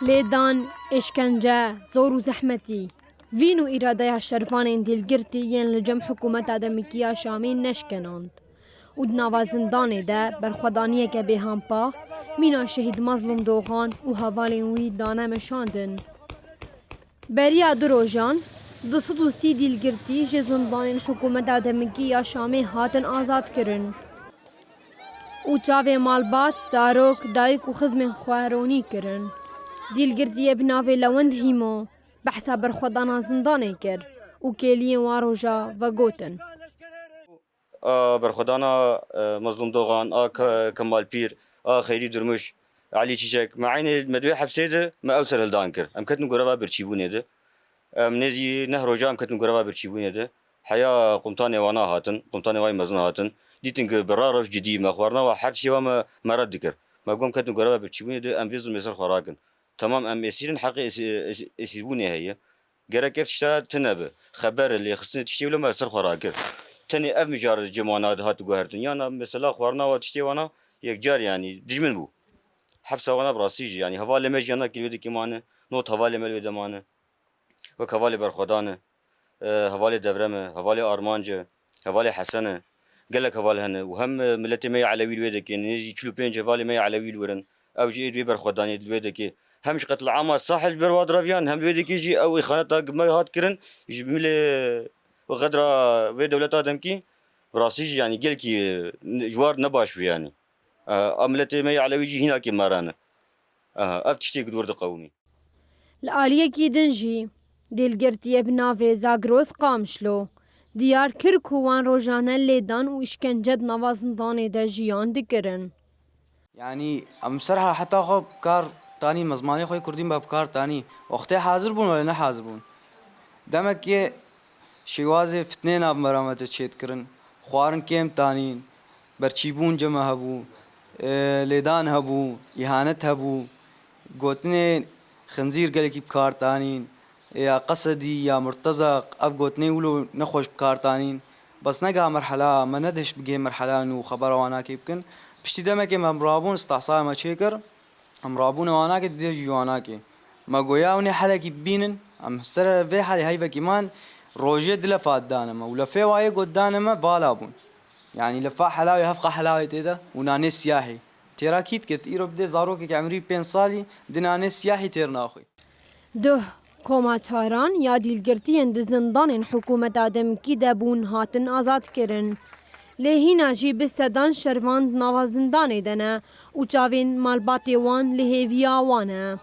لێدان، ئێشکەنجە، زۆر و زەحمەتی vîn û îradeya şervanên dîlgirtî yên li cem hikûmeta Demîkiya Şamê neşkenand û di nava zindanê de berxwedaniyeke bêhempa mîna şehîd Mazlûm Doxan û hevalên wî dane meşandin. Beriya du rojan, 230 dîlgirtî ji zindanên hikûmeta Demîkiya Şamê hatin azadkirin û çavê malbat, zarok, dayîk û xizmên xweronî kirin. Dîlgirtiyê bi navê Lewend Hîmo behsa berxwedana zindanê kir û kêliyên wan roja vegotin. برخدانا مظلوم دوغان كمال بير خيري درمش علي تشيشك معين مدوي حبسه ده ما اوسر هلدان كر ام كتن غرابا برچيبونه ده ام نزي نهر جام كتن غرابا برچيبونه ده حيا قمطان وانا هاتن قمطان واي مزن هاتن ديتن برارف جدي مخبرنا وحد شي وما مرد ذكر ما قوم كتن غرابا برچيبونه ده ام بيزم مسر خراكن تمام ام يسيرن حق يسيبونه هي جرا كيف تشتا تنبه خبر اللي خصني تشتي ولا ما سر خراكر تاني اف مجار جمانات هات جوهرتن يعني مثلا خوارنا وتشتي وانا يك جار يعني دجمن بو حبسه وانا براسيجي يعني هوالي مجانا كيلودي كيمانه نوت هوالي ملوي دمانه وك هوالي برخدانه هوالي دبرمه هوالي ارمانجه هوالي حسنه قال لك هوالي هنا وهم ملتي مي علوي الويدك يعني يجي تشلو بينج هوالي مي علوي الورن او جي دوي برخداني الويدك همش قتل عامه صاحب برواد رافيان هم الويدك يجي او خانه ما هات كرن يجي ملي وغدرة في دولة آدم كي براسيج يعني قال كي جوار نباش يعني أملتي ما على وجه هنا كي مارانا أبتشتي قدور قومي الآلية دنجي دîlgirtiyê bi navê Zagros Qamişlo diyar kir ku wan rojane lêdan û îşkence di nava zindanê de jiyan dikirin. يعني ام صراحه حتى خو بكار تاني مزماني خوي كردين بابكار تاني وقتي حاضر بون ولا حاضر بون دمك يه شوازي فتنين اب مرامت تشيت كرن خوارن كيم تانين برچيبون جمع هبو ليدان هبو إهانت هبو قوتني خنزير قالك بكار تانين يا قصدي يا مرتزق اب قوتني ولو نخوش بكار تانين بس نقا مرحلة ما ندهش بقي مرحلة انو خبر وانا كيبكن بشتي دمك مرابون استعصاي ما تشيكر مرابون وانا كي وانا كي ما قوياوني حلقي بينن ام سر في حالي هاي كمان روجي دلا فادانما ولا في واي قدانما بالابون يعني لفا حلاوي هفقه حلاوي تيدا وناني سياحي تراكيت كت ايرو بدي زاروكي عمري 5 سالي دناني سياحي تيرناخوي ده کۆماچاران یا دîlgirtiyên di zindanên hikûmeta Demîkî de bûn hatin azadkirin. Lê hîna jî bi sedan şervan di nava zindanê de ne û çavên malbatê wan li hêviya wan e.